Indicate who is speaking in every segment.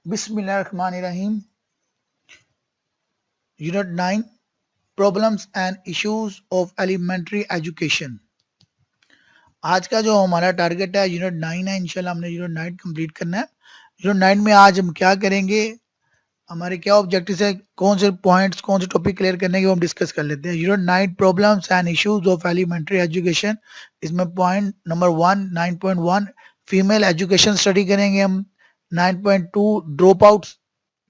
Speaker 1: बिस्मिल्लाहिर्रहमानिर्रहीम। Unit 9 problems and issues of elementary education. आज का जो हमारा टारगेट है यूनिट 9 है। इंशाल्लाह हमने यूनिट 9 कंप्लीट करना है। यूनिट 9 में आज हम क्या करेंगे, हमारे क्या ऑब्जेक्टिव्स है, कौन से पॉइंट्स, कौन से टॉपिक क्लियर करने के वो हम डिस्कस कर लेते हैं। Unit 9 problems and issues of elementary education. इसमें point number 1 9.1 female education study करेंगे हम। 9.2 ड्रॉप आउट्स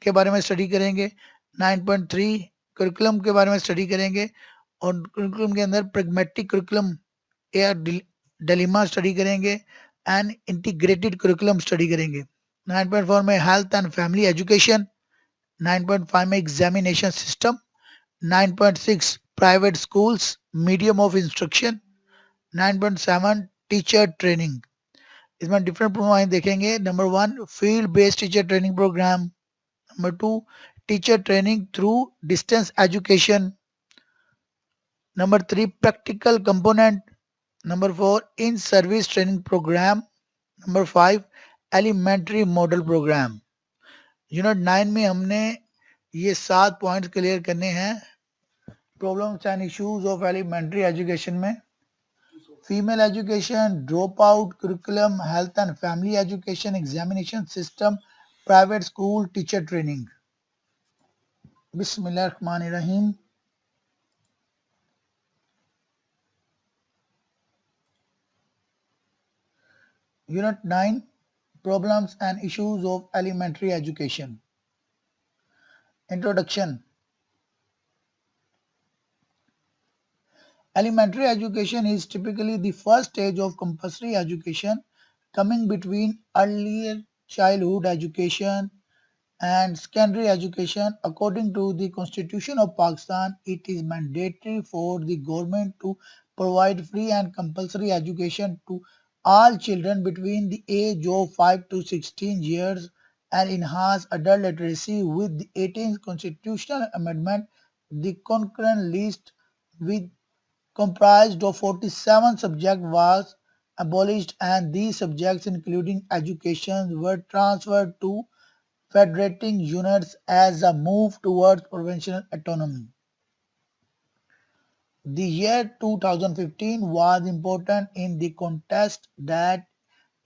Speaker 1: के बारे में स्टडी करेंगे। 9.3 करिकुलम के बारे में स्टडी करेंगे और करिकुलम के अंदर प्रैग्मेटिक करिकुलम या डिलेमा स्टडी करेंगे एंड इंटीग्रेटेड करिकुलम स्टडी करेंगे। 9.4 में हेल्थ एंड फैमिली एजुकेशन। 9.5 में examination system. 9.6 private schools medium of instruction. 9.7 teacher training. इसमें डिफरेंट प्रोग्राम देखेंगे। Number 1 field based teacher training program. Number 2, teacher training through distance education. Number 3, practical component. Number 4, in-service training program. Number 5, elementary model program. Unit 9 में हमने ये 7 points clear करने हैं problems and issues of elementary education में। Female education, drop out, curriculum, health and family education, examination system, private school, teacher training. बिस्मिल्लाहिर्रहमानिर्रहीम। Unit 9 Problems and Issues of Elementary Education. Introduction. Elementary education is typically the first stage of compulsory education, coming between earlier childhood education and secondary education. According to the Constitution of Pakistan, it is mandatory for the government to provide free and compulsory education to all children between the age of 5 to 16 years and enhance adult literacy. With the 18th Constitutional Amendment, the concurrent list with comprised of 47 subjects was abolished and these subjects including education were transferred to federating units as a move towards provincial autonomy. The year 2015 was important in the context that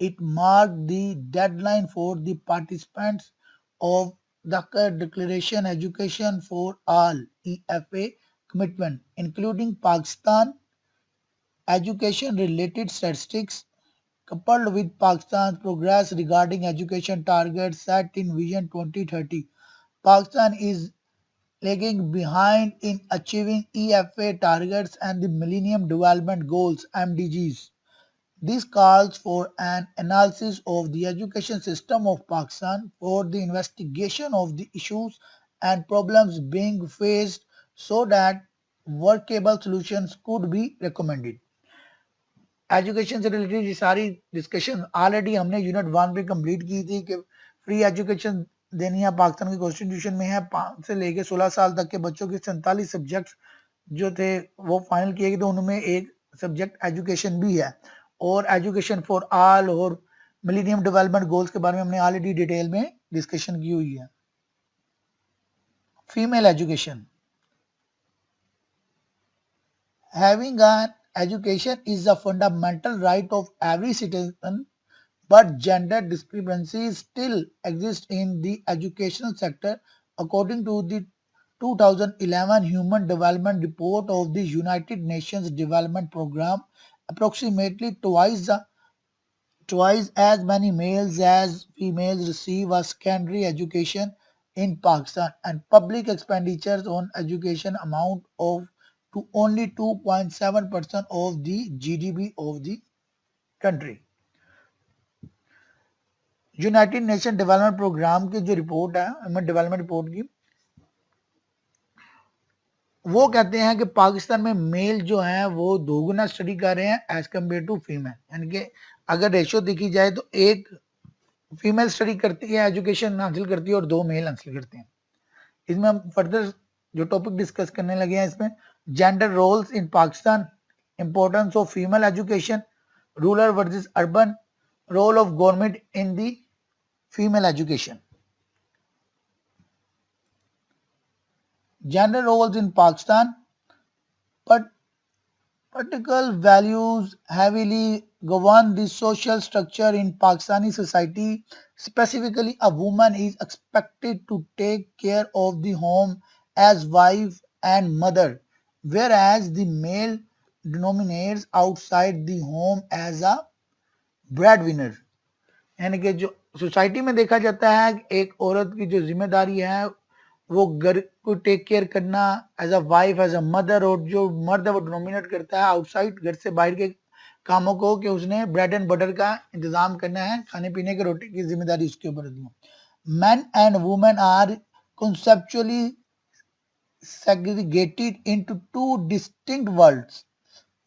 Speaker 1: it marked the deadline for the participants of the Declaration Education for All (EFA) commitment, including Pakistan. Education-related statistics, coupled with Pakistan's progress regarding education targets set in Vision 2030, Pakistan is lagging behind in achieving EFA targets and the Millennium Development Goals (MDGs). This calls for an analysis of the education system of Pakistan for the investigation of the issues and problems being faced so that workable solutions could be recommended. Education से related ये सारी discussion already हमने unit 1 पे complete की थी कि free education देनी है। पाकिस्तान के कॉन्स्टिट्यूशन में है 5 से लेके 16 साल तक के बच्चों के 47 सब्जेक्ट्स जो थे वो फाइनल किए गए, तो उनमें एक सब्जेक्ट एजुकेशन भी है। और एजुकेशन फॉर ऑल और मिलेनियम डेवलपमेंट गोल्स के बारे में हमने ऑलरेडी डिटेल में डिस्कशन की हुई है। Female education. Having an education is a fundamental right of every citizen, but gender discrepancies still exist in the educational sector. According to the 2011 Human Development Report of the United Nations Development Programme, approximately twice as many males as females receive a secondary education in Pakistan, and public expenditures on education amount to only 2.7% of the GDP of the country. United nation development program की जो report है, human development report की, वो कहते हैं कि पाकिस्तान में mail जो हैं वो 2 गुना स्टडी कर रहे हैं एज कम्पेयर टू फीमेल। यानी कि अगर रेशियो देखी जाए तो 1 फीमेल स्टडी करती है, एजुकेशन हासिल करती है और 2 मेल हासिल करते हैं। इसमें हम फर्दर जो टॉपिक डिस्कस करने लगे हैं, इसमें gender roles in Pakistan, importance of female education, rural versus urban, role of government in the female education. Gender roles in Pakistan, but particular values heavily govern the social structure in Pakistani society. Specifically, a woman is expected to take care of the home as wife and mother, whereas the male dominates outside the home as a breadwinner. यानी कि जो society में देखा जाता है कि एक औरत की जो जिम्मेदारी है वो घर को टेक केयर करना as a wife as a mother, और जो मर्द है वो डोमिनेट करता है आउटसाइड घर से बाहर के कामों को, कि उसने ब्रेड एंड बटर का इंतजाम करना है, खाने पीने के रोटी की जिम्मेदारी उसके ऊपर होती है. Man and women are conceptually segregated into two distinct worlds.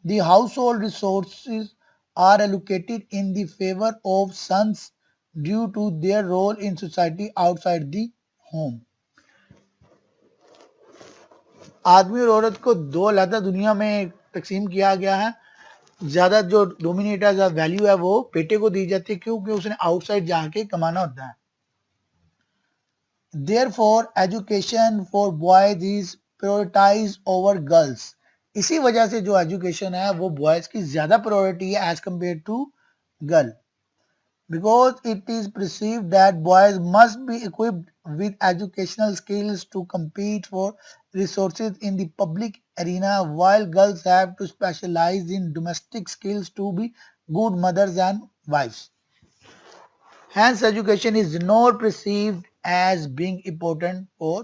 Speaker 1: The household resources are allocated in the favor of sons due to their role in society outside the home. आदमी और औरत को दो अलग दुनिया में तकसीम किया गया है. ज्यादा जो डोमिनेटर वैल्यू है वो बेटे को दी जाती है, क्योंकि उसने आउटसाइड जाके कमाना होता है. Therefore, education for boys is prioritized over girls. इसी वजह से जो एजुकेशन है वो बॉयज की ज्यादा प्रायोरिटी है as compare to girl, because it is perceived that boys must be equipped with educational skills to compete for resources in the public arena, while girls have to specialize in domestic skills to be good mothers and wives. Hence, education is not perceived as being important for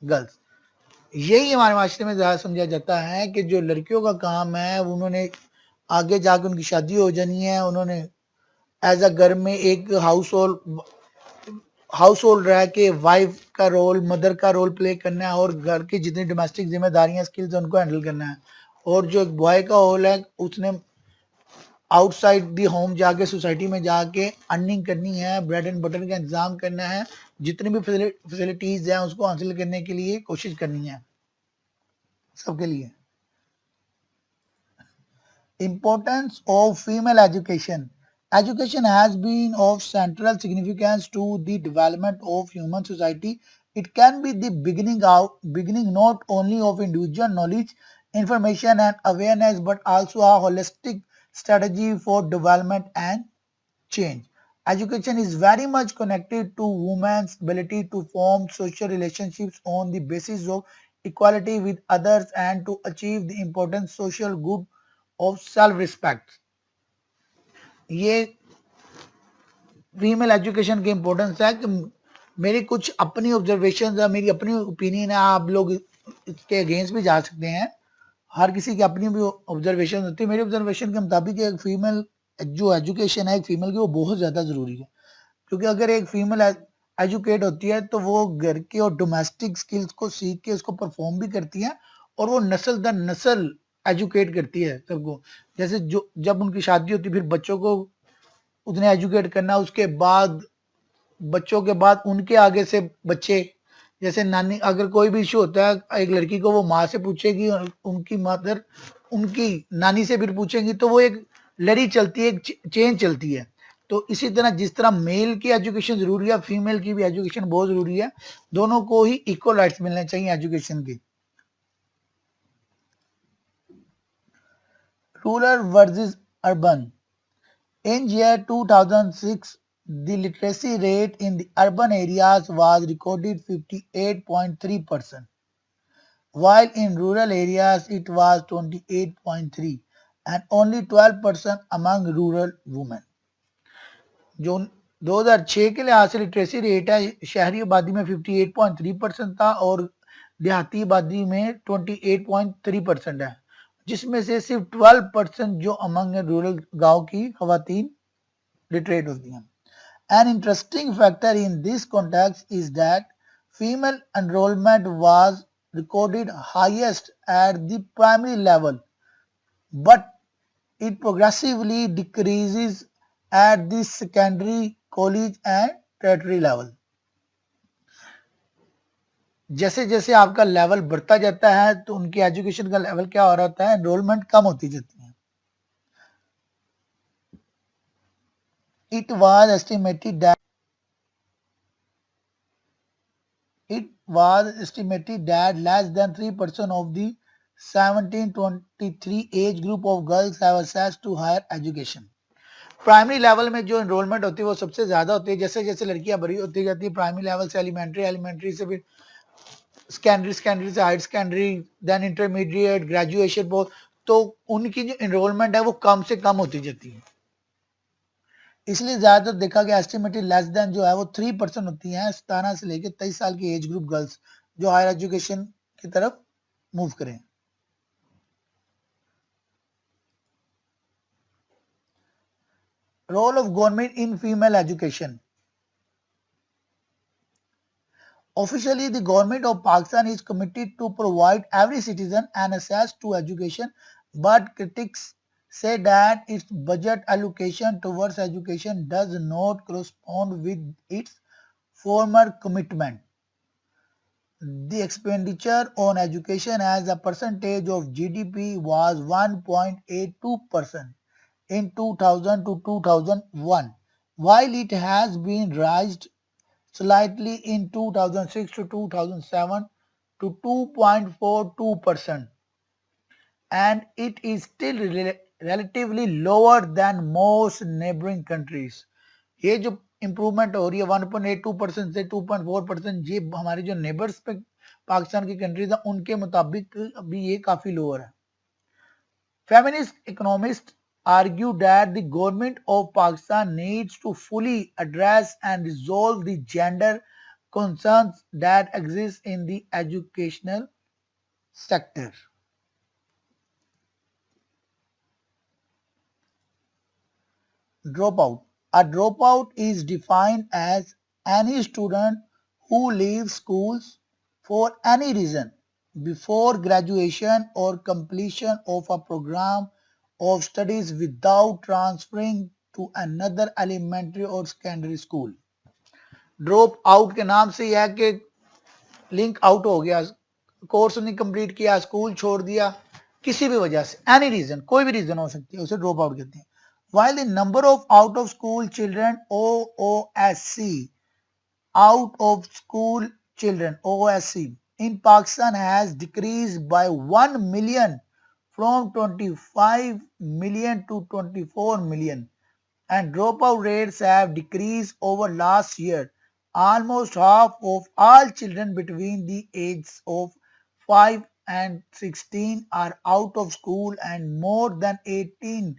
Speaker 1: girls. यही हमारे माशरे में ज़्यादा समझा जाता है कि जो लड़कियों का काम है उन्होंने आगे जाकर उनकी शादी हो जानी है, उन्होंने एज अ घर में एक हाउस होल्ड रह के वाइफ का रोल, मदर का रोल प्ले करना है, और घर की जितनी डोमेस्टिक जिम्मेदारियां स्किल्स उनको हैंडल करना है. और जो एक बॉय का रोल है उसने आउटसाइड दी होम जाके सोसाइटी में जाके अर्निंग करनी है, ब्रेड एंड बटर का इंतजाम करना है, जितनी भी फैसिलिटीज हैं उसको हासिल करने के लिए कोशिश करनी है सबके लिए. Importance of female education. Education has been of central significance to the development of human society. It can be the beginning not only of individual knowledge, information and awareness, but also a holistic strategy for development and change. Education is very much connected to women's ability to form social relationships on the basis of equality with others and to achieve the important social good of self respect. ये female education की importance है कि मेरी कुछ अपनी observation है, मेरी अपनी ओपिनियन है, आप लोग इसके अगेंस्ट भी जा सकते हैं. हर किसी की अपनी भी ऑब्जर्वेशन होती है. मेरी ऑब्जर्वेशन के मुताबिक एक फीमेल जो एजुकेशन है एक फीमेल की वो बहुत ज़्यादा ज़रूरी है, क्योंकि अगर एक फीमेल एजुकेट होती है तो वो घर के और डोमेस्टिक स्किल्स को सीख के उसको परफॉर्म भी करती है, और वो नस्ल दर नस्ल एजुकेट करती है सबको. जैसे जो जब उनकी शादी होती है फिर बच्चों को उतने एजुकेट करना, उसके बाद बच्चों के बाद उनके आगे से बच्चे, जैसे नानी अगर कोई भी इशू होता है एक लड़की को वो माँ से पूछेगी और उनकी मदर उनकी नानी से फिर पूछेंगी, तो वो एक लड़ी चलती है, एक चेन चलती है. तो इसी तरह जिस तरह मेल की एजुकेशन जरूरी है, फीमेल की भी एजुकेशन बहुत जरूरी है. दोनों को ही इक्वल राइट्स मिलने चाहिए एजुकेशन के. Rural versus urban. In year 2006, the literacy rate in the urban areas was recorded 58.3%, while in rural areas it was 28.3%, and only 12% among rural women. जो 2006 के लिहाज से लिटरेसी रेट है शहरी आबादी में 58.3% था और देहाती आबादी में 28.3% है, जिसमें से सिर्फ 12% जो अमंग रूरल गांव की खवातीन literate होती हैं. An interesting factor in this context is that female enrollment was recorded highest at the primary level, but it progressively decreases at the secondary, college and tertiary level. जैसे जैसे आपका level बढ़ता जाता है तो उनकी एजुकेशन का लेवल क्या हो रहा होता है, एनरोलमेंट कम होती जाती है. It was estimated that It was estimated that less than 3% of the 17-23 age group of girls have access to higher education. Primary level में जो एनरोलमेंट होती है वो सबसे ज्यादा होती है. जैसे जैसे लड़कियां बड़ी होती जाती है प्राइमरी लेवल से एलिमेंट्री, एलिमेंट्री से फिर सेकेंडरी, सेकेंडरी से higher secondary, then intermediate, graduation, तो उनकी जो एनरोलमेंट है वो कम से कम होती जाती है. इसलिए ज्यादातर देखा गया एस्टिमेटेड लेस देन जो है वो 3% होती है 17 से लेकर 23 साल की एज ग्रुप गर्ल्स जो हायर एजुकेशन की तरफ मूव करें. Role of government in female education. Officially, the government of Pakistan is committed to provide every citizen an access to education, but critics say that its budget allocation towards education does not correspond with its former commitment. The expenditure on education as a percentage of GDP was 1.82% in 2000 to 2001, while it has been raised slightly in 2006 to 2007 to 2.42%, and it is still relatively lower than most neighboring countries. ये जो improvement हो रही है 1.82% से 2.4%, ये हमारे जो neighbours पे पाकिस्तान की कंट्रीज है उनके मुताबिक अभी ये काफी लोअर है. Feminist economists argue that the government of Pakistan needs to fully address and resolve the gender concerns that exist in the educational sector. Dropout. A dropout is defined as any student who leaves schools for any reason before graduation or completion of a program of studies without transferring to another elementary or secondary school. Drop out के नाम से यह है कि link out हो गया, course नहीं complete किया, स्कूल छोड़ दिया किसी भी वजह से, एनी रीजन, कोई भी रीजन हो सकती है, उसे ड्रॉप आउट कहते हैं. While the number of out of school children OOSC out of school children OOSC in Pakistan has decreased by 1 million from 25 million to 24 million, and dropout rates have decreased over last year. Almost half of all children between the ages of 5 and 16 are out of school, and more than 18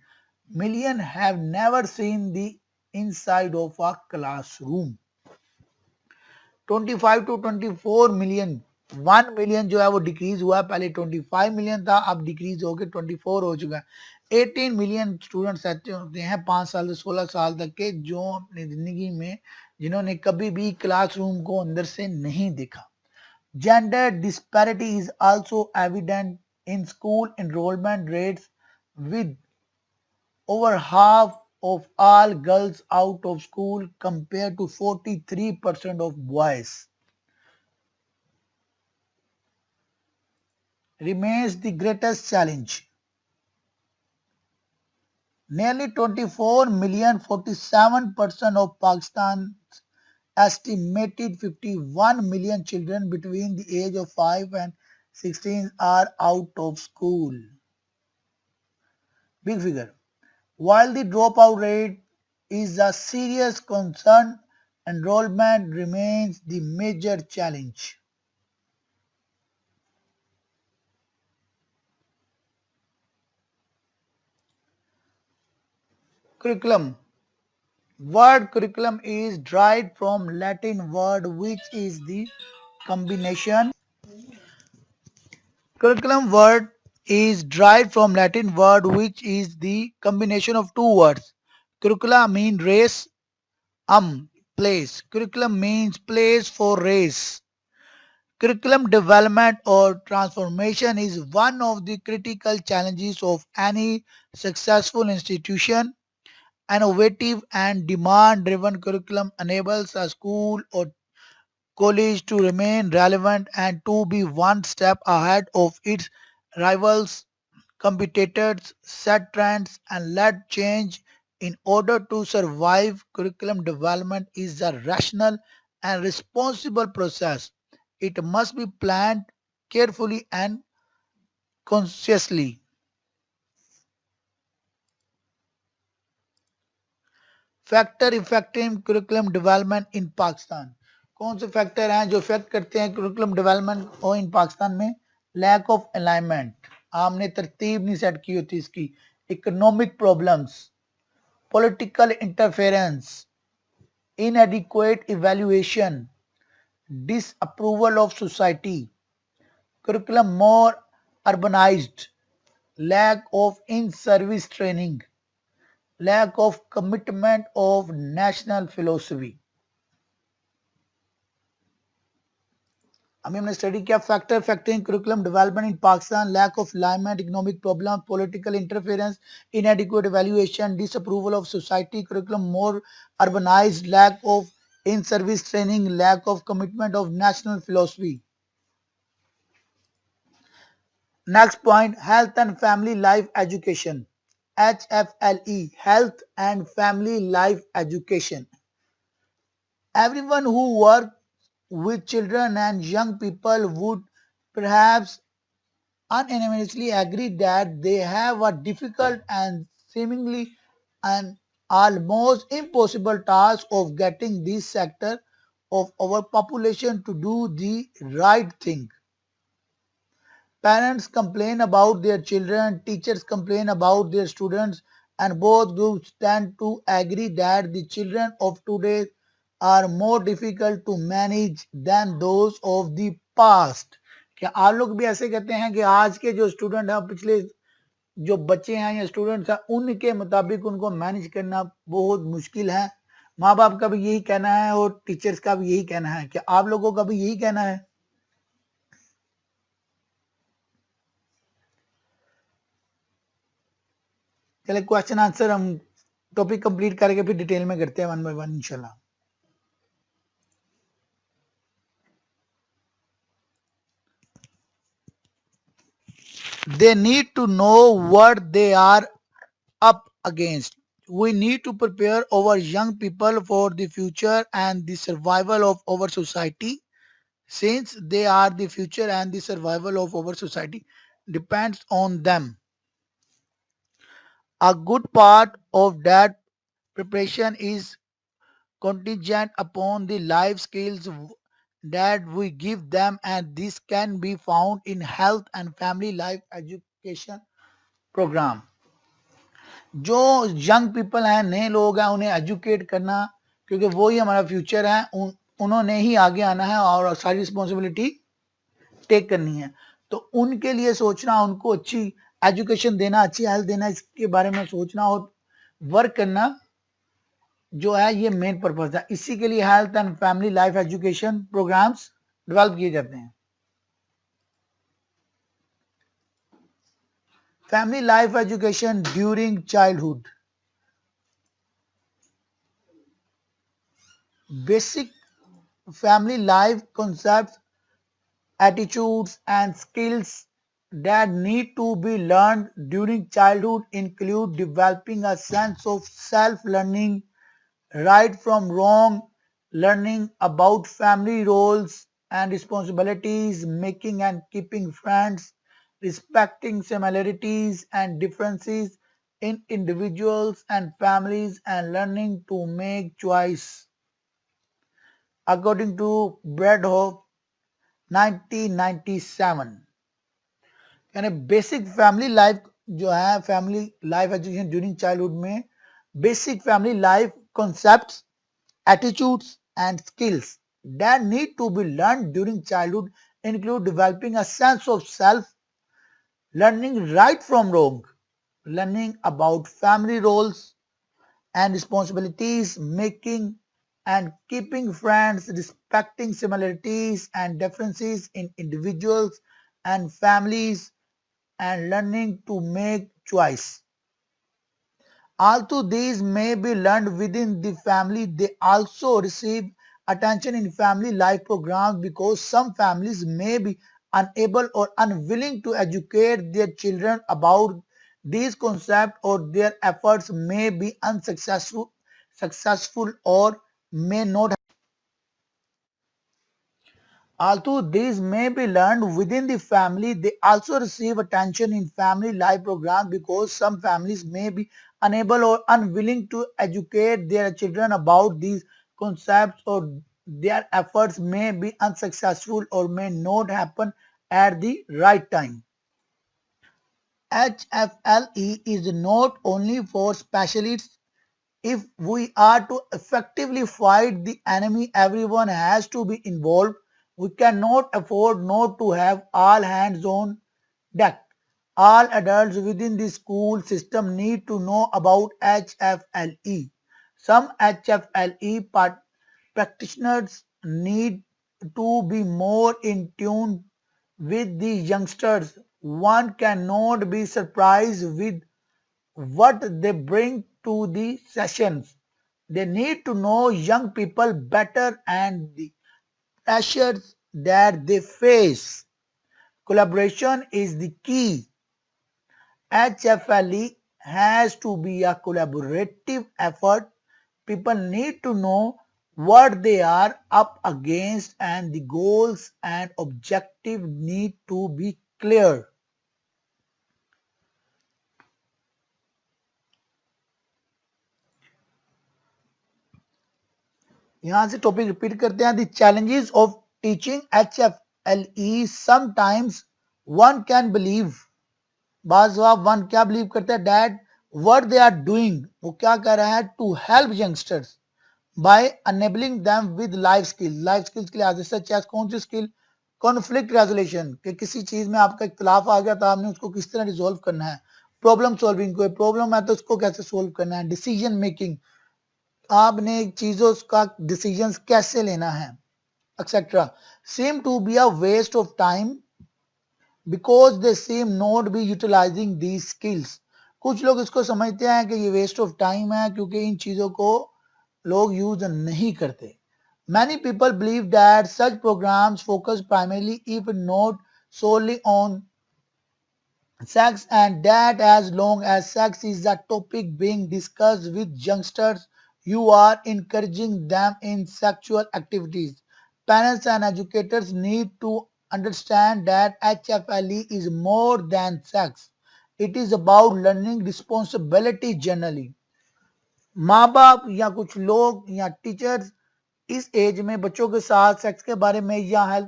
Speaker 1: million have never seen the inside of a classroom. 25 to 24 million, 1 million जो है वो decrease हुआ है. पहले 25 million था, अब decrease होकर 24 हो चुका है. 18 मिलियन स्टूडेंट्स ऐसे होते हैं 5 साल से 16 साल तक के जो अपनी जिंदगी में जिन्होंने कभी भी क्लासरूम को अंदर से नहीं देखा. Gender disparity is also evident in school enrollment rates, with over half of all girls out of school compared to 43% of boys. Remains the greatest challenge. Nearly 24 million, 47% of Pakistan's estimated 51 million children between the age of 5 and 16 are out of school. Big figure. While the dropout rate is a serious concern, enrollment remains the major challenge. Curriculum. Word curriculum is derived from Latin word which is the combination. Curriculum word is derived from Latin word which is the combination of two words. Curricula mean race, place. Curriculum means place for race. Curriculum development or transformation is one of the critical challenges of any successful institution. Innovative and demand-driven curriculum enables a school or college to remain relevant and to be one step ahead of its rivals. Competitors set trends and led change in order to survive. Curriculum development is a rational and responsible process It must be planned carefully and consciously. Factor effective curriculum development in Pakistan, कौन से factor हैं जो effect करते हैं curriculum development और इन पाकिस्तान में? Lack of alignment, आपने तरतीब नहीं सेट की होती इसकी, economic problems, political interference, inadequate evaluation, disapproval of society, curriculum more urbanized, lack of in-service training, lack of commitment of national philosophy. अभी हमने स्टडी किया factor factoring curriculum development in Pakistan, lack of alignment, economic problem, political interference, inadequate evaluation, disapproval of society, curriculum more urbanized, lack of in service training, lack of commitment of national philosophy. Next point, health and family life education. HFLE, health and family life education. Everyone who works with children and young people would perhaps unanimously agree that they have a difficult and seemingly an almost impossible task of getting this sector of our population to do the right thing. Parents complain about their children, teachers complain about their students, and both groups tend to agree that the children of today are more difficult to manage than those of the past. क्या आप लोग भी ऐसे कहते हैं कि आज के जो स्टूडेंट हैं, पिछले जो बच्चे हैं या स्टूडेंट्स हैं, उनके मुताबिक उनको मैनेज करना बहुत मुश्किल है? माँ बाप का भी यही कहना है और टीचर्स का भी यही कहना है, क्या आप लोगों का भी यही कहना है? चले क्वेश्चन आंसर हम टॉपिक कंप्लीट करके फिर डिटेल में करते हैं वन बाय वन इंशाल्लाह. They need to know what they are up against. We need to prepare our young people for the future and the survival of our society. Since they are the future and the survival of our society depends on them. A good part of that preparation is contingent upon the life skills that we give them, and this can be found in health and family life education program. जो young people हैं, नए लोग हैं, उन्हें educate करना, क्योंकि वो ही हमारा फ्यूचर है, उन्होंने ही आगे आना है और सारी रिस्पॉन्सिबिलिटी टेक करनी है. तो उनके लिए सोचना, उनको अच्छी एजुकेशन देना, अच्छी हेल्थ देना, इसके बारे में सोचना और वर्क करना जो है ये मेन पर्पस है. इसी के लिए health and family life education programs develop किए जाते हैं. Family life education during childhood. Basic family life concepts, attitudes, and skills that need to be learned during childhood include developing a sense of self learning, right from wrong, learning about family roles and responsibilities, making and keeping friends, respecting similarities and differences in individuals and families, and learning to make choice. According to Bradhoff 1997, यानी basic family life जो है, family life education during childhood में basic family life concepts, attitudes and skills that need to be learned during childhood include developing a sense of self, learning right from wrong, learning about family roles and responsibilities, making and keeping friends, respecting similarities and differences in individuals and families, and learning to make choice. Although these may be learned within the family, they also receive attention in family life programs because some families may be unable or unwilling to educate their children about these concepts, or their efforts may be successful or may not. Although these may be learned within the family, they also receive attention in family life programs because some families may be unable or unwilling to educate their children about these concepts, or their efforts may be unsuccessful or may not happen at the right time. HFLE is not only for specialists. If we are to effectively fight the enemy, everyone has to be involved. We cannot afford not to have all hands on deck. All adults within the school system need to know about HFLE. Some HFLE practitioners need to be more in tune with the youngsters. One cannot be surprised with what they bring to the sessions. They need to know young people better and the pressures that they face. Collaboration is the key. HFLE has to be a collaborative effort. People need to know what they are up against and the goals and objectives need to be clear. यहाँ से topic repeat करते हैं the challenges of teaching HFLE sometimes one can believe बाज one क्या believe करता है that what they are doing वो क्या कर रहा है to help youngsters by enabling them with life skills के लिए सच एज कौन सी स्किल कॉन्फ्लिक्ट रेजोल्यूशन कि किसी चीज में आपका इख्तलाफ आ गया तो आपने उसको किस तरह रिजोल्व करना है प्रॉब्लम सॉल्विंग कोई प्रॉब्लम है तो उसको कैसे सोल्व करना है डिसीजन मेकिंग आपने चीजों का डिसीजन कैसे लेना है etcetera seem to be a waste of time because they seem not be utilizing these skills. कुछ लोग इसको समझते हैं कि ये वेस्ट ऑफ टाइम है क्योंकि इन चीजों को लोग यूज नहीं करते. Many people believe that such programs focus primarily, if not solely, on sex, and that as long as sex is a topic being discussed with youngsters, you are encouraging them in sexual activities. Parents and educators need to understand that HFLE is more than sex. It is about learning responsibility generally. माँ बाप या कुछ लोग या teachers इस as में बच्चों के साथ सेक्स के बारे में या हेल्थ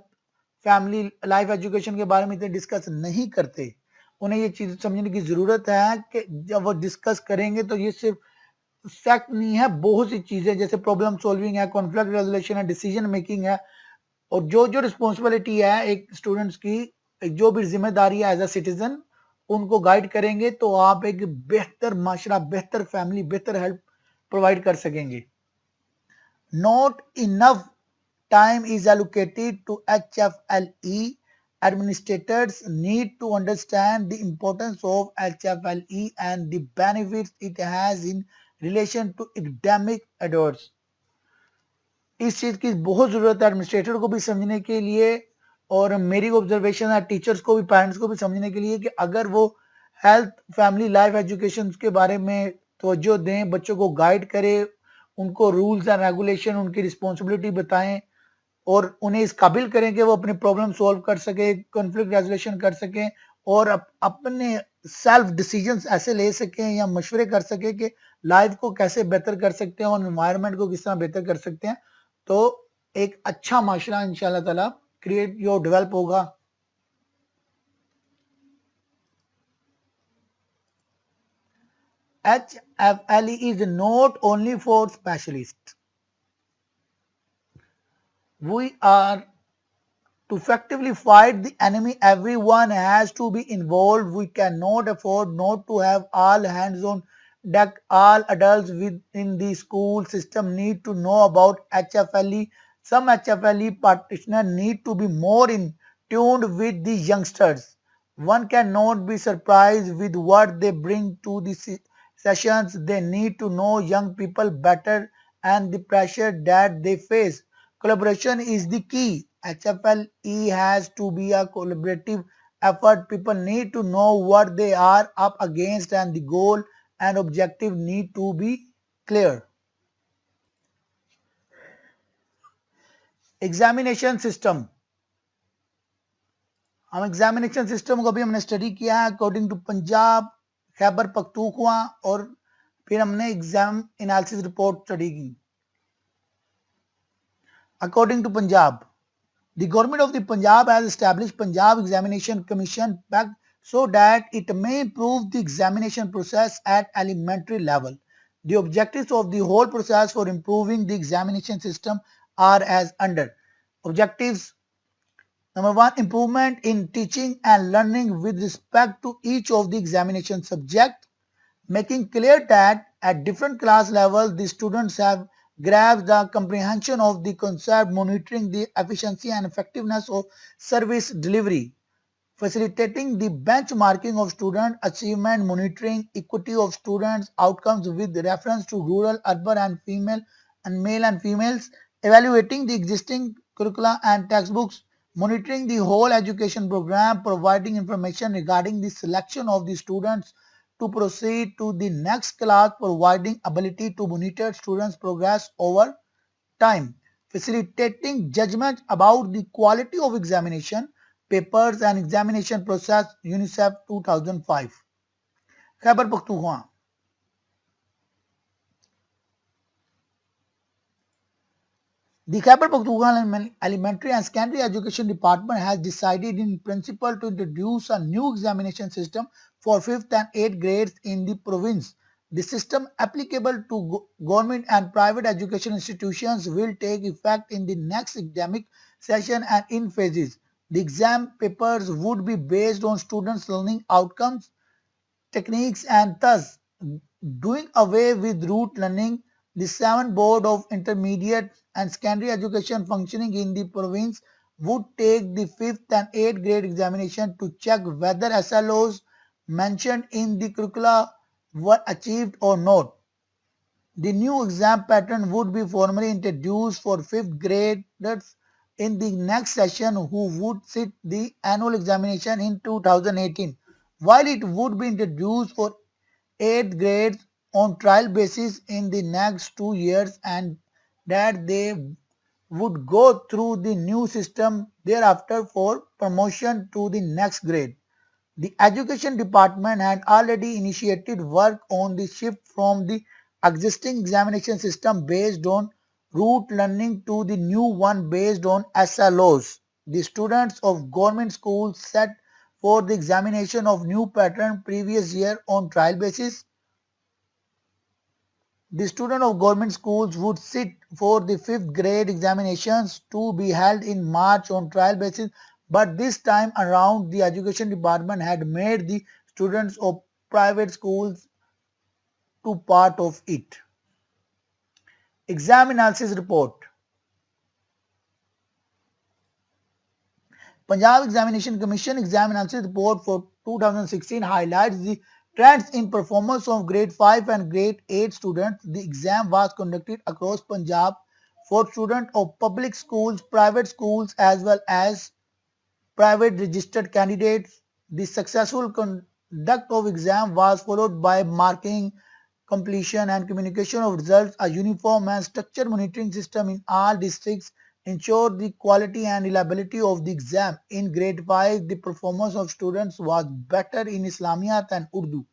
Speaker 1: फैमिली लाइफ एजुकेशन के बारे में इतने डिस्कस नहीं करते. उन्हें ये चीज समझने की जरूरत है कि जब वो डिस्कस करेंगे तो ये सिर्फ सेक्स नहीं है, बहुत सी चीजें जैसे प्रॉब्लम सॉल्विंग है, कॉन्फ्लिक्ट रेजोल्यूशन है, डिसीजन मेकिंग है, और जो जो रिस्पॉन्सिबिलिटी है एक स्टूडेंट्स की, जो भी जिम्मेदारी है एज अ सिटीजन, उनको गाइड करेंगे तो आप एक बेहतर माशरा, बेहतर फैमिली, बेहतर हेल्प प्रोवाइड कर सकेंगे. Not enough time is allocated to HFLE. Administrators need to understand the importance of HFLE and the benefits it has in relation to academic adults. इस चीज की बहुत जरूरत है एडमिनिस्ट्रेटर को भी समझने के लिए, और मेरी ऑब्जर्वेशन है टीचर्स को भी, पेरेंट्स को भी समझने के लिए कि अगर वो हेल्थ फैमिली लाइफ एजुकेशन के बारे में तवज्जो दें, बच्चों को गाइड करें, उनको रूल्स एंड रेगुलेशन, उनकी रिस्पॉन्सिबिलिटी बताएं और उन्हें इस काबिल करें कि वो अपने प्रॉब्लम सॉल्व कर सके, कॉन्फ्लिक्ट रेजोल्यूशन कर सकें और अपने सेल्फ डिसीजंस ऐसे ले सकें या मशवरे कर सकें कि लाइफ को कैसे बेहतर कर सकते हैं और एनवायरनमेंट को किस तरह बेहतर कर सकते हैं. तो एक अच्छा माशरा इंशाल्लाह ताला क्रिएट या डेवलप होगा. HFLE is not only for specialists. We are to effectively fight the enemy, everyone has to be involved. We cannot afford not to have all hands on deck. All adults within the school system need to know about HFLE. Some HFLE practitioners need to be more in tuned with the youngsters. One cannot be surprised with what they bring to the sessions. They need to know young people better and the pressure that they face. Collaboration is the key. HFLE has to be a collaborative effort. People need to know what they are up against and the goal and objective need to be clear. Examination system. हम examination system को भी हमने study किया है according to Punjab, Khyber Pakhtunkhwa, और फिर हमने exam analysis report study की। According to Punjab, the government of the Punjab has established Punjab Examination Commission back so that it may improve the examination process at elementary level. The objectives of the whole process for improving the examination system are as under. Objectives: number one, improvement in teaching and learning with respect to each of the examination subject, making clear that at different class levels the students have grasped the comprehension of the concept, monitoring the efficiency and effectiveness of service delivery, facilitating the benchmarking of student achievement, monitoring equity of students outcomes with reference to rural, urban and female and male and females, evaluating the existing curricula and textbooks, monitoring the whole education program, providing information regarding the selection of the students to proceed to the next class, providing ability to monitor students' progress over time, facilitating judgment about the quality of examination papers and examination process, UNICEF 2005. Khyber Pakhtunkhwa. The Khyber Pakhtunkhwa Elementary and Secondary Education Department has decided in principle to introduce a new examination system for 5th and 8th grades in the province. The system applicable to government and private education institutions will take effect in the next academic session and in phases. The exam papers would be based on students' learning outcomes, techniques, and thus doing away with rote learning. The 7th Board of Intermediate and Secondary Education functioning in the province would take the 5th and 8th grade examination to check whether SLOs mentioned in the curricula were achieved or not. The new exam pattern would be formally introduced for 5th graders in the next session who would sit the annual examination in 2018, while it would be introduced for 8th grades on trial basis in the next 2 years, and that they would go through the new system thereafter for promotion to the next grade. The education department had already initiated work on the shift from the existing examination system based on rote learning to the new one based on SLOs. The students of government schools set for the examination of new pattern previous year on trial basis. The students of government schools would sit for the 5th grade examinations to be held in March on trial basis, but this time around the education department had made the students of private schools to part of it. Exam analysis report. Punjab Examination Commission exam analysis report for 2016 highlights the trends in performance of grade 5 and grade 8 students. The exam was conducted across Punjab for students of public schools, private schools as well as private registered candidates. The successful conduct of exam was followed by marking, completion and communication of results. A uniform and structured monitoring system in all districts ensured the quality and reliability of the exam. In grade 5, the performance of students was better in Islamiyat and Urdu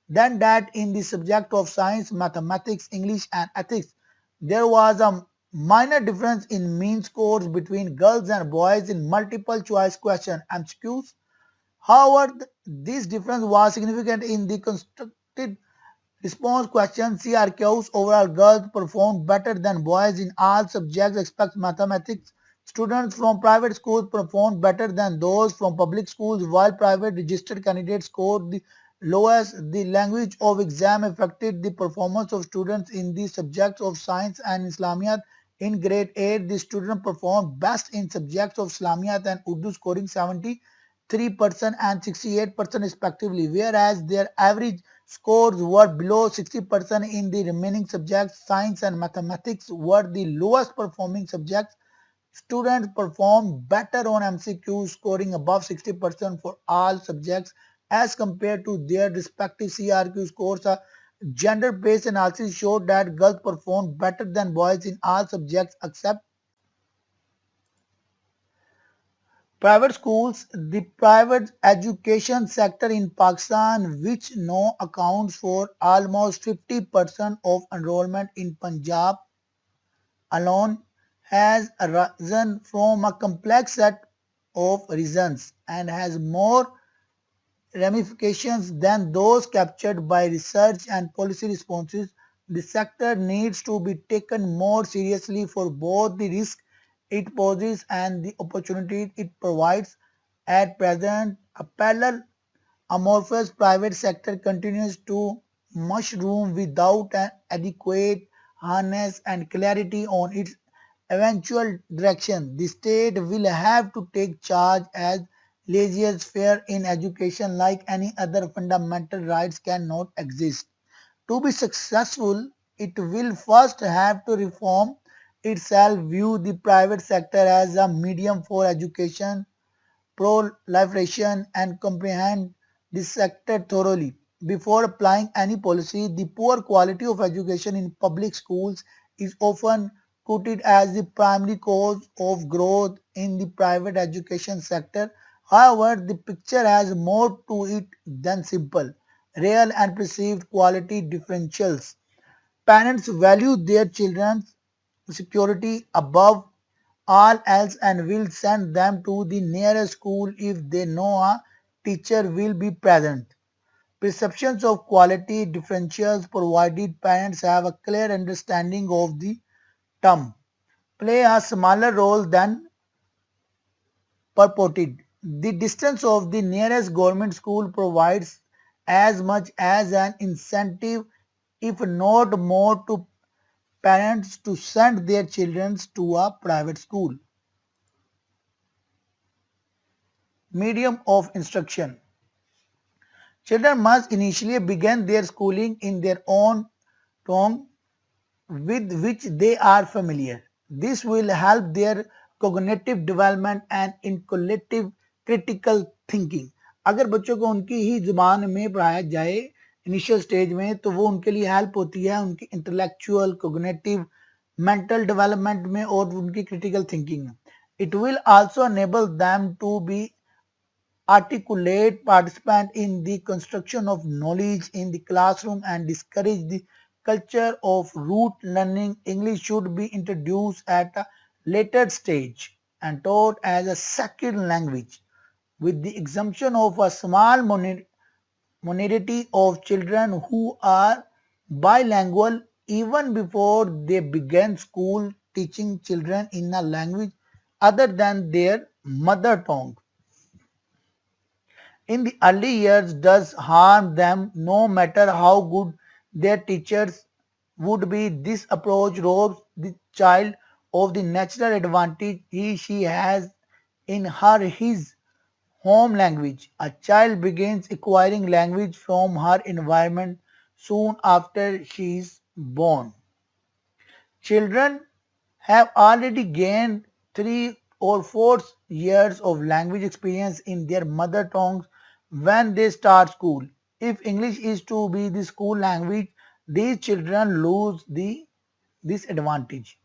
Speaker 1: than that in the subject of science, mathematics, English and ethics. There was a minor difference in mean scores between girls and boys in multiple choice question MCQs. However, this difference was significant in the constructed response question CRQs. Overall, girls performed better than boys in all subjects except mathematics. Students from private schools performed better than those from public schools, while private registered candidates scored the lowest. The language of exam affected the performance of students in the subjects of science and Islamiyat. In grade 8, the students performed best in subjects of Islamiyat and Urdu, scoring 73% and 68% respectively, whereas their average scores were below 60% in the remaining subjects. Science and mathematics were the lowest performing subjects. Students performed better on MCQs, scoring above 60% for all subjects as compared to their respective CRQ scores. A gender-based analysis showed that girls performed better than boys in all subjects except Private schools, the private education sector in Pakistan, which now accounts for almost 50% of enrollment in Punjab alone, has arisen from a complex set of reasons and has more ramifications than those captured by research and policy responses. The sector needs to be taken more seriously for both the risk it poses and the opportunities it provides. At present, a parallel amorphous private sector continues to mushroom without an adequate harness and clarity on its eventual direction. The state will have to take charge as laissez-faire in education like any other fundamental rights cannot exist. To be successful, it will first have to reform itself, view the private sector as a medium for education proliferation and comprehend this sector thoroughly. Before applying any policy, the poor quality of education in public schools is often quoted as the primary cause of growth in the private education sector. However, the picture has more to it than simple, real and perceived quality differentials. Parents value their children's security above all else and will send them to the nearest school if they know a teacher will be present. Perceptions of quality differentials provided parents have a clear understanding of the term play a smaller role than purported. The distance of the nearest government school provides as much as an incentive, if not more, to parents to send their children to a private school. Medium of instruction. Children must initially begin their schooling in their own tongue with which they are familiar. This will help their cognitive development and in collective critical thinking. अगर बच्चों को उनकी ही जुबान में पढ़ाया जाए initial stage में तो वो उनके लिए हेल्प होती है उनकी इंटेलेक्चुअल कोग्निटिव मेंटल डेवलपमेंट में और उनकी क्रिटिकल थिंकिंग में. It will also enable them to be articulate participant in the construction of knowledge in the classroom and discourage the culture of rote learning. English should be introduced at a later stage and taught as a second language, with the exemption of a small minority of children who are bilingual even before they begin school. Teaching children in a language other than their mother tongue in the early years does harm them no matter how good their teachers would be. This approach robs the child of the natural advantage he she has in her his home language. A child begins acquiring language from her environment soon after she is born. Children have already gained 3 or 4 years of language experience in their mother tongues when they start school. If English is to be the school language, these children lose this advantage.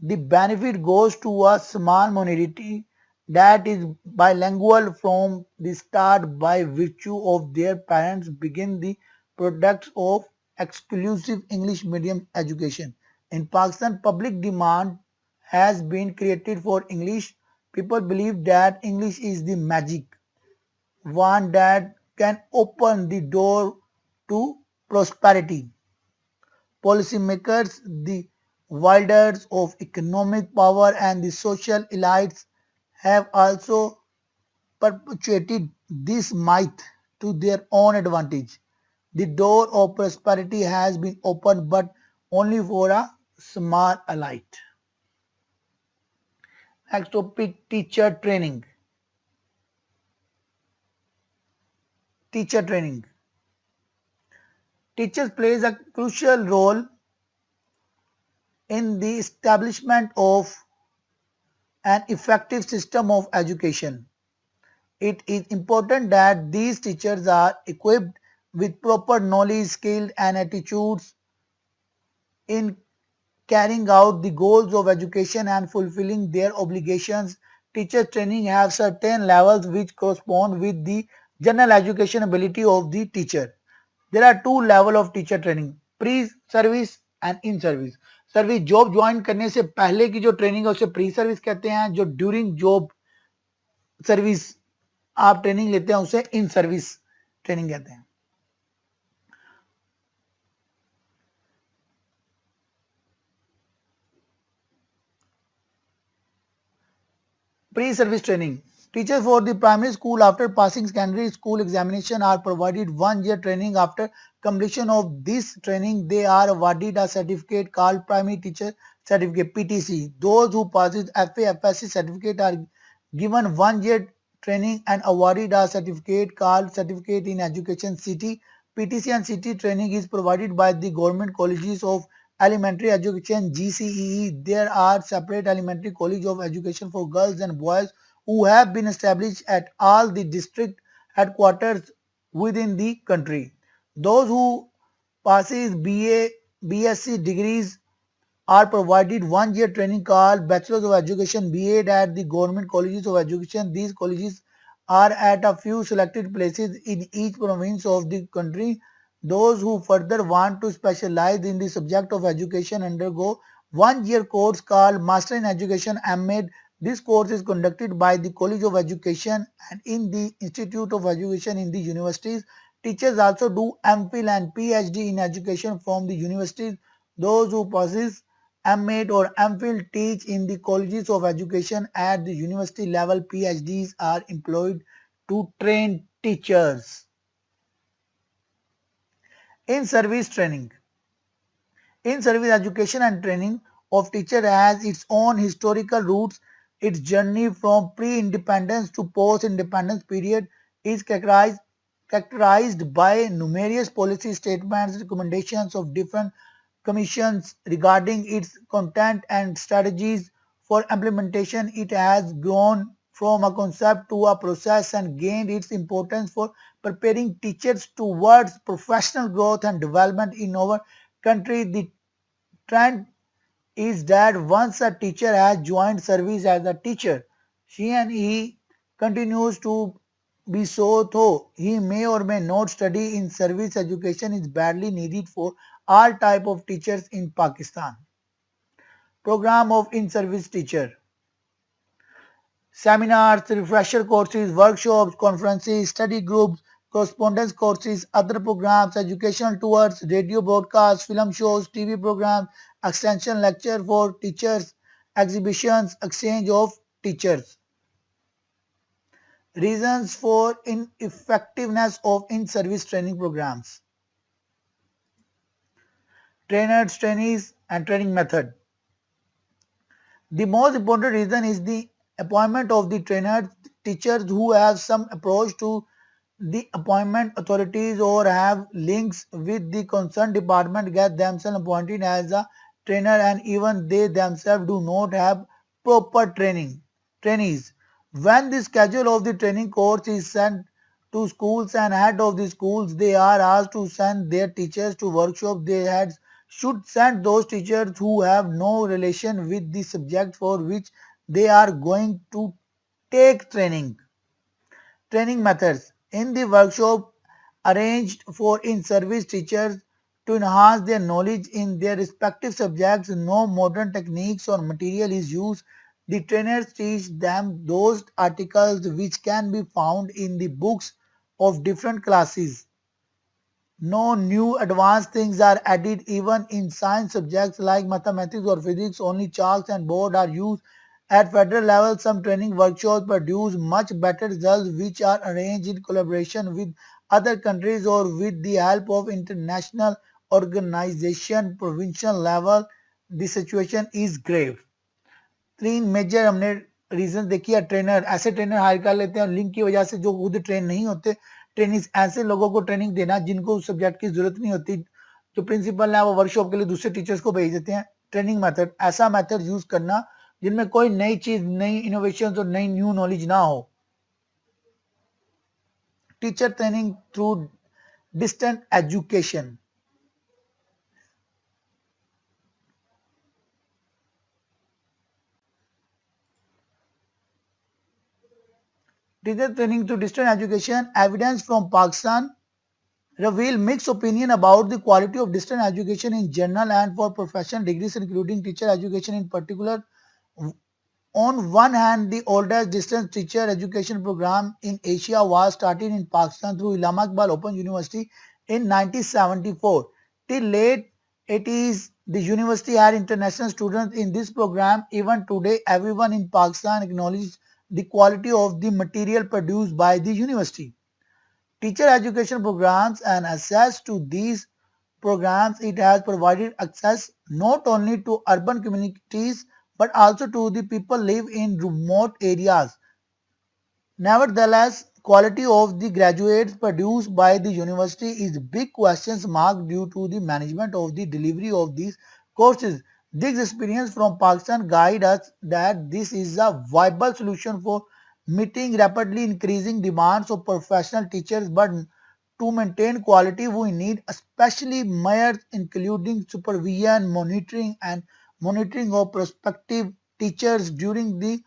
Speaker 1: The benefit goes to a small minority that is bilingual from the start by virtue of their parents begin the products of exclusive English medium education. In Pakistan, public demand has been created for English. People believe that English is the magic one that can open the door to prosperity. Policymakers, the wielders of economic power, and the social elites have also perpetuated this myth to their own advantage. The door of prosperity has been opened, but only for a small elite. Next topic teacher training. Teacher training. Teachers plays a crucial role in the establishment of an effective system of education. It is important that these teachers are equipped with proper knowledge, skills, and attitudes in carrying out the goals of education and fulfilling their obligations. teacher training have certain levels which correspond with the general education ability of the teacher. There are two level of teacher training, pre service and in service service. Job join करने से पहले की जो training है उसे pre service कहते हैं, जो ड्यूरिंग जॉब सर्विस आप ट्रेनिंग लेते हैं उसे इन सर्विस ट्रेनिंग कहते हैं। Pre-service training. Teachers for the primary school after passing secondary school examination are provided 1 year training. After completion of this training, they are awarded a certificate called Primary Teacher Certificate (PTC). Those who passes FA/FSC certificate are given 1 year training and awarded a certificate called Certificate in Education (CT). PTC and CT training is provided by the government colleges of elementary education GCEE. There are separate elementary college of education for girls and boys who have been established at all the district headquarters within the country. Those who passes BA, BSc degrees are provided 1 year training called Bachelors of Education BEd at the government colleges of education. These colleges are at a few selected places in each province of the country. Those who further want to specialize in the subject of education undergo 1 year course called Master in Education MEd. This course is conducted by the College of Education and in the Institute of Education in the universities. Teachers also do MPhil and PhD in education from the universities. Those who possess MEd or MPhil teach in the colleges of education at the university level. PhDs are employed to train teachers. In service training. In service education and training of teacher has its own historical roots. Its journey from pre-independence to post-independence period is characterized by numerous policy statements, recommendations of different commissions regarding its content and strategies for implementation. It has grown from a concept to a process and gained its importance for preparing teachers towards professional growth and development in our country. The trend is that once a teacher has joined service as a teacher, she and he continues to be so, though he may or may not study in service. Education is badly needed for all type of teachers in Pakistan. Program of in-service teacher. Seminars, refresher courses, workshops, conferences, study groups, correspondence courses, other programs, educational tours, radio broadcasts, film shows, TV programs, extension lecture for teachers, exhibitions, exchange of teachers. Reasons for ineffectiveness of in-service training programs. Trainers, trainees, and training method. The most important reason is the appointment of the trainers, teachers who have some approach to the appointment authorities or have links with the concerned department get themselves appointed as a trainer, and even they themselves do not have proper trainees. When the schedule of the training course is sent to schools and head of the schools, they are asked to send their teachers to workshop. They had should send those teachers who have no relation with the subject for which they are going to take training. Training methods. In the workshop arranged for in-service teachers to enhance their knowledge in their respective subjects, no modern techniques or material is used. The trainers teach them those articles which can be found in the books of different classes. No new advanced things are added. Even in science subjects like mathematics or physics, only chalks and board are used. At federal level, some training workshops produce much better results which are arranged in collaboration with other countries or with the help of international organization. Provincial level, the situation is grave. तीन major हमने reason देखी है। Trainer, ऐसे trainer hire कर लेते हैं link की वजह से जो खुद ट्रेन नहीं होते। ट्रेनिंग, ऐसे लोगों को ट्रेनिंग देना जिनको उस सब्जेक्ट की जरूरत नहीं होती। जो प्रिंसिपल है वो वर्कशॉप के लिए दूसरे टीचर्स को भेज देते हैं। ट्रेनिंग मेथड, ऐसा मेथड यूज करना जिनमें कोई नई चीज, नई इनोवेशन और नई न्यू नॉलेज ना हो। Teacher training through distant education. teacher training through distance education. Evidence from Pakistan reveal mixed opinion about the quality of distance education in general and for professional degrees, including teacher education in particular. On one hand, the oldest distance teacher education program in Asia was started in Pakistan through Allama Iqbal Open University in 1974. Till late 80s, the university had international students in this program. Even today, everyone in Pakistan acknowledges the quality of the material produced by the university. Teacher education programs and access to these programs, it has provided access not only to urban communities but also to the people live in remote areas. Nevertheless, quality of the graduates produced by the university is big questions mark due to the management of the delivery of these courses. This experience from Pakistan guide us that this is a viable solution for meeting rapidly increasing demands of professional teachers, but to maintain quality we need especially measures including supervision, monitoring of prospective teachers during the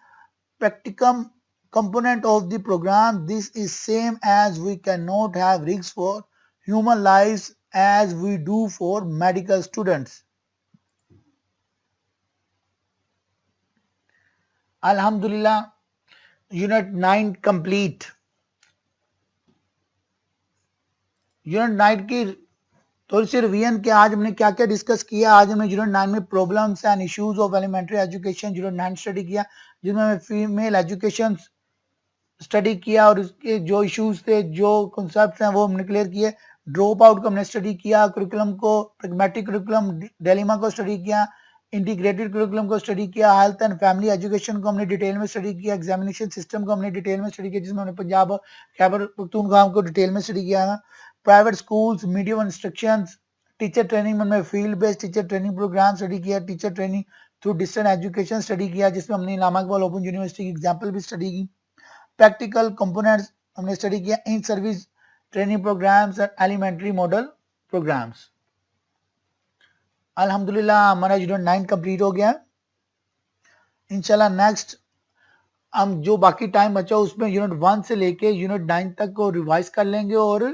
Speaker 1: practicum component of the program. This is same as we cannot have risks for human lives as we do for medical students. Alhamdulillah, unit 9 complete. Unit 9 की थोड़ी सी revision के आज हमने क्या क्या discuss किया. आज हमने यूनिट 9 में problems and issues of elementary education unit 9 study किया, जिसमें हमें फीमेल एजुकेशन स्टडी किया और उसके जो इश्यूज थे, जो कॉन्सेप्ट्स हैं वो हमने क्लियर किए. ड्रॉप आउट को हमने स्टडी किया, करिकुलम को, प्रैग्मेटिक करिकुलम डिलेमा को स्टडी किया, इंटीग्रेटेड करिकुलम को स्टडी किया, हेल्थ एंड फैमिली एजुकेशन को हमने डिटेल में स्टडी किया, एग्जामिनेशन सिस्टम को हमने डिटेल में स्टडी किया, जिसमें हमने पंजाब खैबर पख्तूनख्वा को डिटेल में स्टडी किया. Private schools, medium instructions, teacher training में field based teacher training program study किया, teacher training through distance education study किया, जिसमें हमने अल्लामा इकबाल ओपन यूनिवर्सिटी की एग्जांपल भी स्टडी की. प्रैक्टिकल कंपोनेंट्स हमने स्टडी किया, in service training programs and elementary model programs. अल्हम्दुलिल्लाह हमारा यूनिट 9 कंप्लीट हो गया. इंशाल्लाह नेक्स्ट हम जो बाकी टाइम बचा उसमें यूनिट 1 से लेके यूनिट 9 तक को रिवाइज कर लेंगे और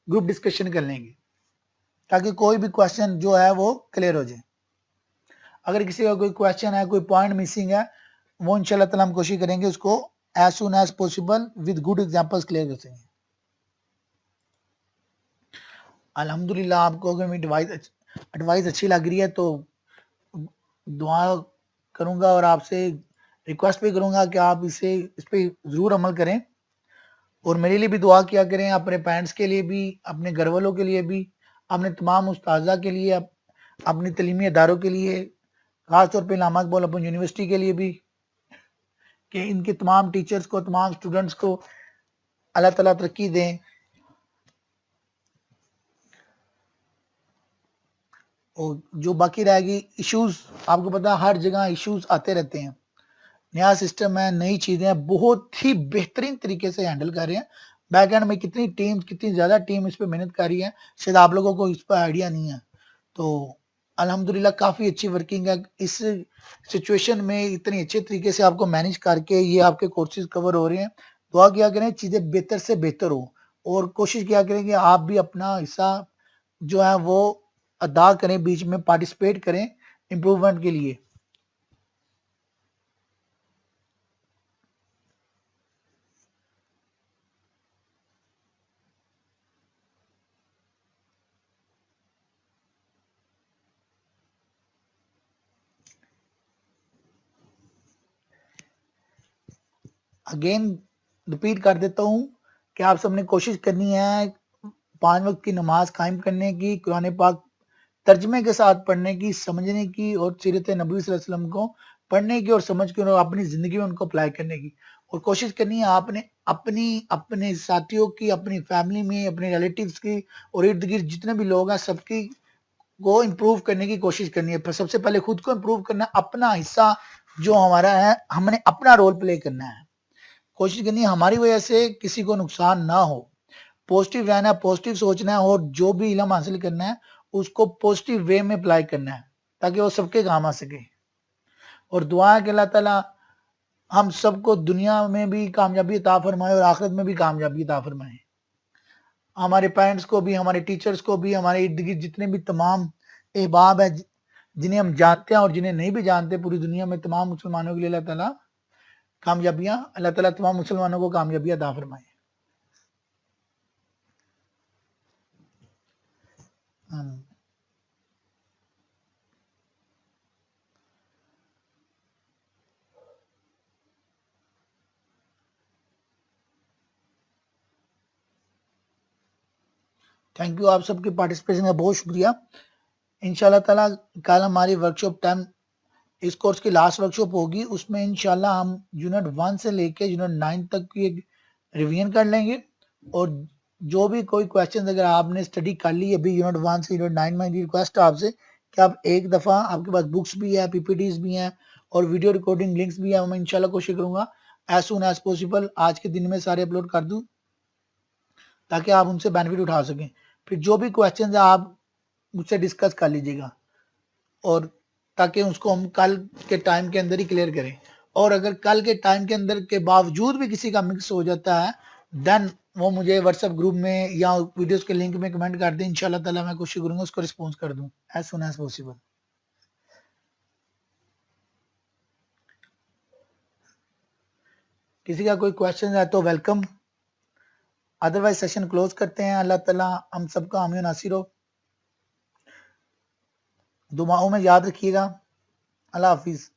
Speaker 1: ग्रुप डिस्कशन कर लेंगे, ताकि कोई भी क्वेश्चन जो है वो क्लियर हो जाए. अगर किसी का कोई क्वेश्चन है, कोई पॉइंट मिसिंग है, वो इंशाल्लाह ताला हम कोशिश करेंगे उसको as soon as possible with good examples clear कर सकेंगे. अल्हम्दुलिल्लाह आपको अगर मेरी एडवाइस अच्छी लग रही है तो दुआ करूंगा और आपसे रिक्वेस्ट भी करूंगा कि आप इस पे ज़रूर अमल करें और मेरे लिए भी दुआ किया करें, अपने पेरेंट्स के लिए भी, अपने घर वालों के लिए भी, अपने तमाम उस्ताज़ा के लिए, अपनी तलीमी इदारों के लिए, ख़ास तौर पे अल्लामा इकबाल ओपन यूनिवर्सिटी के लिए भी, कि इनके तमाम टीचर्स को, तमाम स्टूडेंट्स को अल्लाह ताला तरक्की दें. और जो बाकी रहेगी इश्यूज, आपको पता है हर जगह इश्यूज आते रहते हैं. नया सिस्टम है, नई चीज़ें हैं, बहुत ही बेहतरीन तरीके से हैंडल कर रहे हैं. बैक एंड में कितनी टीम, कितनी ज़्यादा टीम इस पर मेहनत कर रही है, शायद आप लोगों को इस पर आइडिया नहीं है. तो अल्हम्दुलिल्लाह काफ़ी अच्छी वर्किंग है. इस सिचुएशन में इतनी अच्छे तरीके से आपको मैनेज करके ये आपके कोर्सेज कवर हो रहे हैं. दुआ किया करें चीज़ें बेहतर से बेहतर हो और कोशिश किया करें कि आप भी अपना हिस्सा जो है वो अदा करें, बीच में पार्टिसिपेट करें इम्प्रूवमेंट के लिए. अगेन रिपीट कर देता हूँ कि आप सबने कोशिश करनी है 5 वक्त की नमाज कायम करने की, कुरान पाक तर्जमे के साथ पढ़ने की, समझने की और सीरत नबी सल्लल्लाहु अलैहि वसल्लम को पढ़ने की और समझ के और अपनी ज़िंदगी में उनको अप्लाई करने की. और कोशिश करनी है आपने अपने साथियों की, अपनी फैमिली में, अपने रिलेटिव्स की और इर्द गिर्द जितने भी लोग हैं सबकी को इम्प्रूव करने की कोशिश करनी है. सबसे पहले खुद को इम्प्रूव करना, अपना हिस्सा जो हमारा है हमने अपना रोल प्ले करना है. कोशिश करनी है हमारी वजह से किसी को नुकसान ना हो. पॉजिटिव रहना है, पॉजिटिव सोचना है और जो भी इल्म हासिल करना है उसको पॉजिटिव वे में अप्लाई करना है ताकि वो सबके काम आ सके. और दुआ है कि अल्लाह ताला हम सबको दुनिया में भी कामयाबी अता फरमाए और आखिरत में भी कामयाबी अता फरमाए। हमारे पेरेंट्स को भी, हमारे टीचर्स को भी, हमारे इर्द-गिर्द जितने भी तमाम अहबाब हैं जिन्हें हम जानते हैं और जिन्हें नहीं भी जानते, पूरी दुनिया में तमाम मुसलमानों के लिए अल्लाह ताला कामयाबियाँ अल्लाह ताला तमाम मुसलमानों को कामयाबियाँ अता फरमाए। थैंक यू आप सबके पार्टिसिपेशन का बहुत शुक्रिया। इंशाल्लाह ताला कल हमारी वर्कशॉप 10 इस कोर्स की लास्ट वर्कशॉप होगी, उसमें इंशाल्लाह हम यूनिट 1 से लेके यूनिट 9 तक की एक रिवीजन कर लेंगे और जो भी कोई क्वेश्चन अगर आपने स्टडी कर ली अभी यूनिट 1 से यूनिट 9 में, रिक्वेस्ट आपसे कि आप एक दफ़ा, आपके पास बुक्स भी है, पीपीटीज भी हैं और वीडियो रिकॉर्डिंग लिंक्स भी है, मैं इंशाल्लाह कोशिश करूंगा एज सुन एज पॉसिबल आज के दिन में सारे अपलोड कर दूं ताकि आप उनसे बेनिफिट उठा सकें। फिर जो भी क्वेश्चन है आप मुझसे डिस्कस कर लीजिएगा और ताकि उसको हम कल के टाइम के अंदर ही क्लियर करें। और अगर कल के टाइम के अंदर के बावजूद भी किसी का मिक्स हो जाता है देन वो मुझे व्हाट्सएप ग्रुप में या वीडियोस के लिंक में कमेंट कर दें, इंशाल्लाह ताला मैं कोशिश करूंगा उसको रिस्पॉन्स कर दूं एज सुन एज पॉसिबल। किसी का कोई क्वेश्चन है तो वेलकम, अदरवाइज सेशन क्लोज करते हैं। अल्लाह ताला हम सबका हामी नासिर हो, दुआओं में याद रखिएगा। अल्लाह हाफिज।